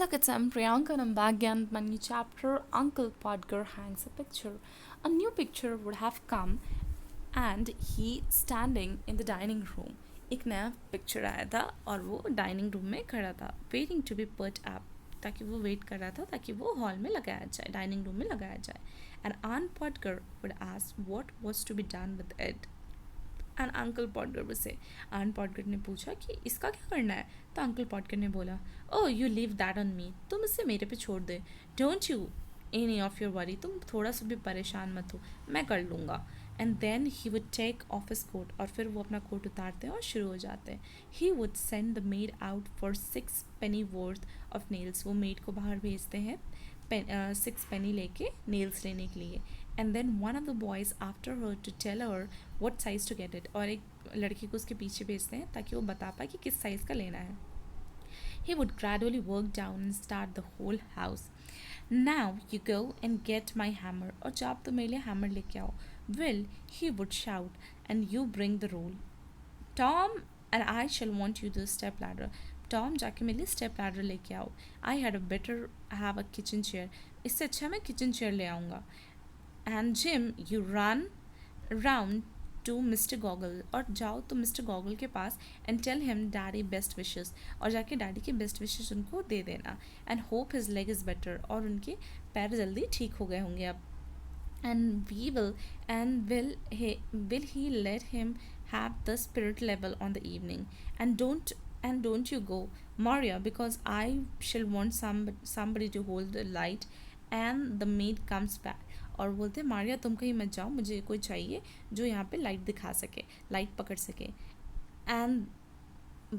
look, it's Priyanka and I'm back again with my new chapter. Uncle Podger hangs a picture. A new picture would have come and he standing in the dining room. एक नया picture आया था और वो dining room में खड़ा था waiting to be put up ताकि वो वेट कर रहा था ताकि वो हॉल में लगाया जाए डाइनिंग रूम में लगाया जाए and aunt Podger would ask what was to be done with it and uncle Podger से आन पॉटगर ने पूछा कि इसका क्या करना है तो अंकल पॉटगर ने बोला oh you leave that on me तुम इसे मेरे पे छोड़ दे don't you any of your worry तुम थोड़ा सा भी परेशान मत हो मैं कर लूँगा and then he would take off his coat और फिर वो अपना कोट उतारते हैं और शुरू हो जाते हैं he would send the made out for 6 penny worth of nails वो मेड को बाहर भेजते हैं 6 penny लेके नेल्स लेने के लिए and then one of the boys after her to tell her what size to get it और एक लड़की को उसके पीछे भेजते हैं ताकि वो बता पाए कि किस साइज़ का लेना है he would gradually work down and start the whole house. Now you go and get my hammer. और जब तुम मेरे लिए hammer लेके आओ. Will, he would shout, and you bring the rule. Tom and I shall want you the step ladder. Tom जाके मेरे लिए step ladder लेके आओ. I had a better have a kitchen chair. इससे अच्छा मैं kitchen chair ले आऊँगा. And Jim, you run round to mister Goggle और जाओ तो मिस्टर गॉगल के पास and tell him daddy best wishes और जाके डैडी के बेस्ट विशेस उनको दे देना and hope his leg is better और उनके पैर जल्दी ठीक हो गए होंगे अब and we will and will he let him have the spirit level on the evening and don't you go Maria because I shall want somebody to hold the light and the maid comes back और बोलते हैं मारिया तुम कहीं मत जाओ मुझे कोई चाहिए जो यहाँ पे लाइट दिखा सके लाइट पकड़ सके and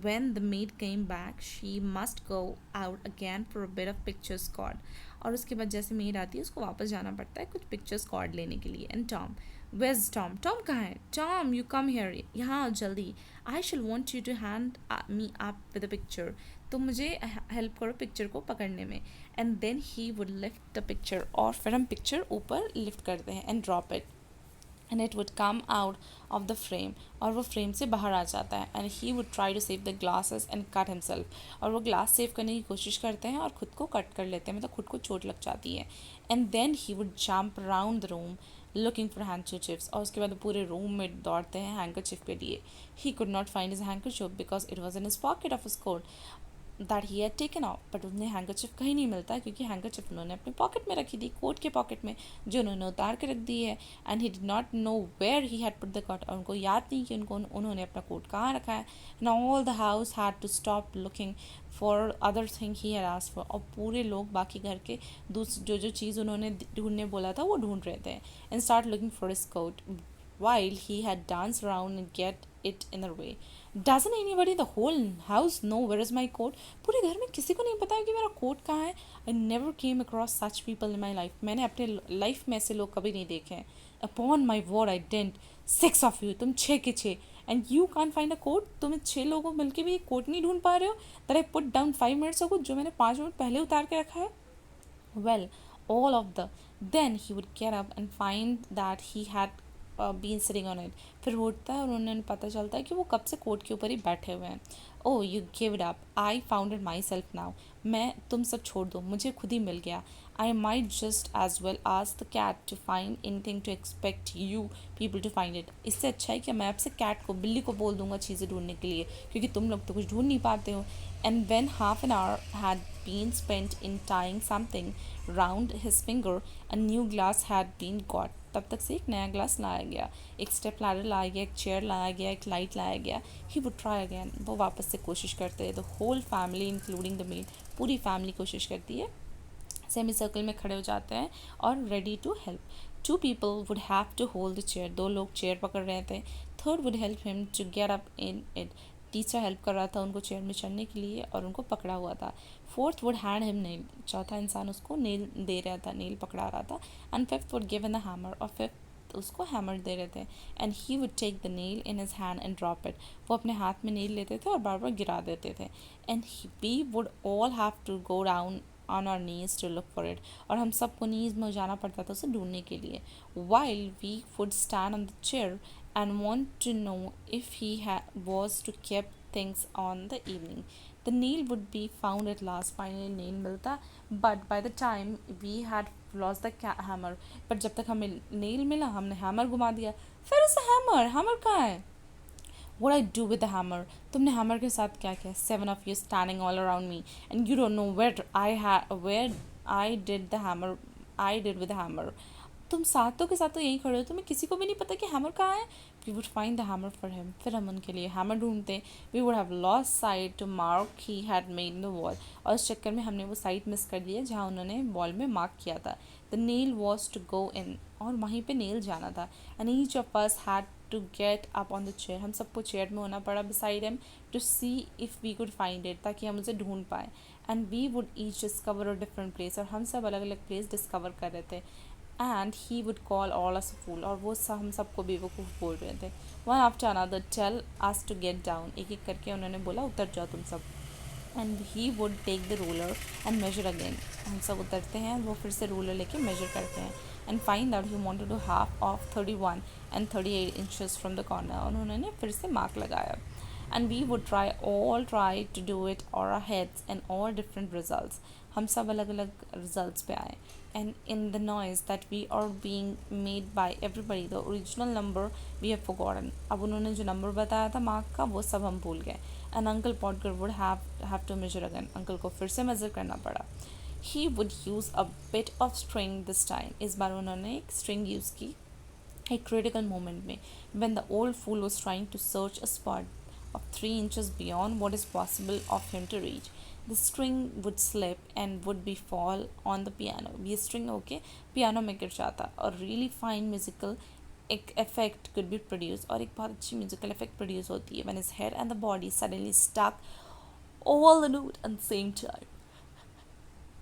when the maid came back she must go out again for a bit of pictures card और उसके बाद जैसे मेड आती है उसको वापस जाना पड़ता है कुछ पिक्चर्स कार्ड लेने के लिए and Tom where's Tom Tom कहाँ है टॉम यू कम हियर यहाँ आओ जल्दी I shall want you to hand me up with a picture तो मुझे हेल्प करो पिक्चर को पकड़ने में and then he would lift the picture और फिर हम पिक्चर ऊपर लिफ्ट करते हैं and drop it and it would come out of the frame और वो फ्रेम से बाहर आ जाता है and he would try to save the glasses and cut himself और वो ग्लास सेव करने की कोशिश करते हैं और खुद को कट कर लेते हैं मतलब खुद को चोट लग जाती है and then he would jump around the room looking for handkerchiefs और उसके बाद पूरे रूम में दौड़ते हैं हैंकरचिप के लिए he could not find his handkerchief because it was in his pocket of his coat that he had taken off but उन्हें हैंकरचिप कहीं नहीं मिलता क्योंकि हैंकरचिप उन्होंने अपने पॉकेट में रखी थी कोट के पॉकेट में जो उन्होंने उतार के रख दी है and he did not know where he had put the coat और उनको याद नहीं कि उन्होंने अपना कोट कहाँ रखा है and all the house had to stop looking for other thing he had asked for और पूरे लोग बाकी घर के जो चीज़ उन्होंने ढूंढने बोला था वो ढूंढ रहे थे and start looking for his coat while he had danced around and get it in a way. Doesn't anybody the whole house know where is my coat? पूरे घर में किसी को नहीं पता है कि मेरा कोट कहाँ है. I never came across such people in my life. मैंने अपने लाइफ में ऐसे लोग कभी नहीं देखे हैं. Upon my word I didn't. 6 of you, तुम 6 के 6 and you can't find a coat. तुम्हें 6 लोगों मिलके भी एक कोट नहीं ढूंढ पा रहे हो that I put down 5 minutes ago जो मैंने 5 मिनट पहले उतार के रखा है. Well, all of the then he would get up and find that he had been sitting on it फिर उठता है और उन्हें पता चलता है कि वो कब से कोट के ऊपर ही बैठे हुए हैं oh you give it up I found it myself now मैं तुम सब छोड़ दो मुझे खुद ही मिल गया I might just as well ask the cat to find anything to expect you people to find it इससे अच्छा है कि मैं आपसे कैट को बिल्ली को बोल दूंगा चीज़ें ढूंढने के लिए क्योंकि तुम लोग तो कुछ ढूंढ नहीं पाते हो and when half an hour had been spent in tying something round his finger a new glass had been got तब तक से एक नया ग्लास लाया गया एक स्टेप लैडर लाया गया एक चेयर लाया गया एक लाइट लाया गया ही वुड ट्राई अगैन वो वापस से कोशिश करते हैं the whole family including the maid पूरी फैमिली कोशिश करती है सेमी सर्कल में खड़े हो जाते हैं और ready to help 2 people would have to hold the chair 2 लोग चेयर पकड़ रहे थे 3rd would help him to get up in it तीसरा हेल्प कर रहा था उनको चेयर में चढ़ने के लिए और उनको पकड़ा हुआ था 4th would hand him nail चौथा इंसान उसको नेल दे रहा था नेल पकड़ा रहा था एंड 5th would give in the hammer और 5th उसको हैमर दे रहे थे and he would take the nail in his hand and drop it वो अपने हाथ में नेल लेते थे और बार बार गिरा देते थे and we would all have to go down on our knees to look for it और हम सबको नीज में जाना पड़ता था उसे ढूंढने के लिए while we would stand on the chair and want to know if he was to keep things on the evening The nail would be found at last. Finally nail मिलता, but by the time we had lost the hammer, but जब तक हमें nail मिला हमने hammer घुमा दिया. फिर उसे hammer कहाँ है? What I do with the hammer? तुमने hammer के साथ क्या किया? Seven of you standing all around me, and you don't know where I did the hammer. I did with the hammer. तुम सातों के सातों यहीं खड़े हो, तुम्हें किसी को भी नहीं पता कि हैमर कहाँ है. We would find the hammer for him. फिर हम उनके लिए हैमर ढूंढते. We would have lost sight to mark he had made in the wall. और इस चक्कर में हमने वो साइट मिस कर दी है जहाँ उन्होंने वॉल में मार्क किया था. The nail was to go in, और वहीं पे नेल जाना था. And each of us had to get up on the chair. हम सबको चेयर में होना पड़ा beside him to see if we could find it, ताकि हम उसे ढूंढ पाए. And we would each discover a different place, और हम सब अलग अलग प्लेस डिस्कवर कर रहे थे. And he would call all us fool, और वो सब हम सबको बेवकूफ़ बोल रहे थे. One after another tell us to get down. एक एक करके उन्होंने बोला उतर जाओ तुम सब. And he would take the ruler and measure again. हम सब उतरते हैं, वो फिर से रूलर लेके मेजर करते हैं. And find out he wanted to half of 31 and 38 inches from the corner. और उन्होंने फिर से मार्क लगाया. And we would try to do it on our heads, and all different results. हम सब अलग अलग results पे आए. And in the noise that we are being made by everybody, the original number we have forgotten. अब उन्होंने जो number बताया था मार्क का वो सब हम भूल गए. And Uncle Podger would have to measure again. Uncle को फिर से मेजर करना पड़ा. He would use a bit of string this time. इस बार उन्होंने एक string use की. A critical moment में, when the old fool was trying to search a spot of 3 inches beyond what is possible of him to reach. The string would slip and would be fall on the piano. ये string होके piano में गिर जाता, और really fine musical effect could be produced, और एक बहुत अच्छी musical effect produce होती है when his head and the body suddenly stuck all the note at the same time.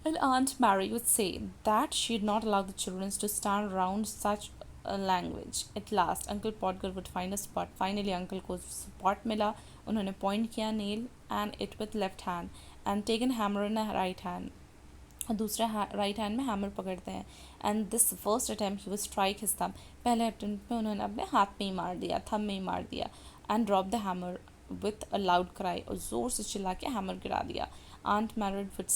And Aunt Mary would say that she'd not allow the children to stand around such a language. At last, Uncle Podger would find a spot. Finally, Uncle को spot मिला. उन्होंने point किया nail and it with left hand and taken hammer in a right hand. और दूसरा right hand में hammer पकड़ते हैं. And this first attempt he was strike his thumb. पहले अटैम्प्ट में उन्होंने अपने हाथ में ही मार दिया, थंब में ही मार दिया. And drop the hammer with a loud cry, और ज़ोर से चिल्ला के हैमर गिरा दिया. Aunt Mary would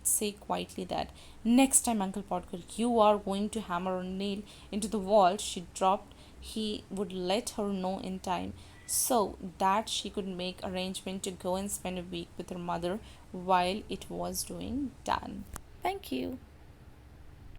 say quietly that next time, Uncle Podger, you are going to hammer a nail into the wall she dropped, he would let her know in time so that she could make arrangement to go and spend a week with her mother while it was doing done. Thank you.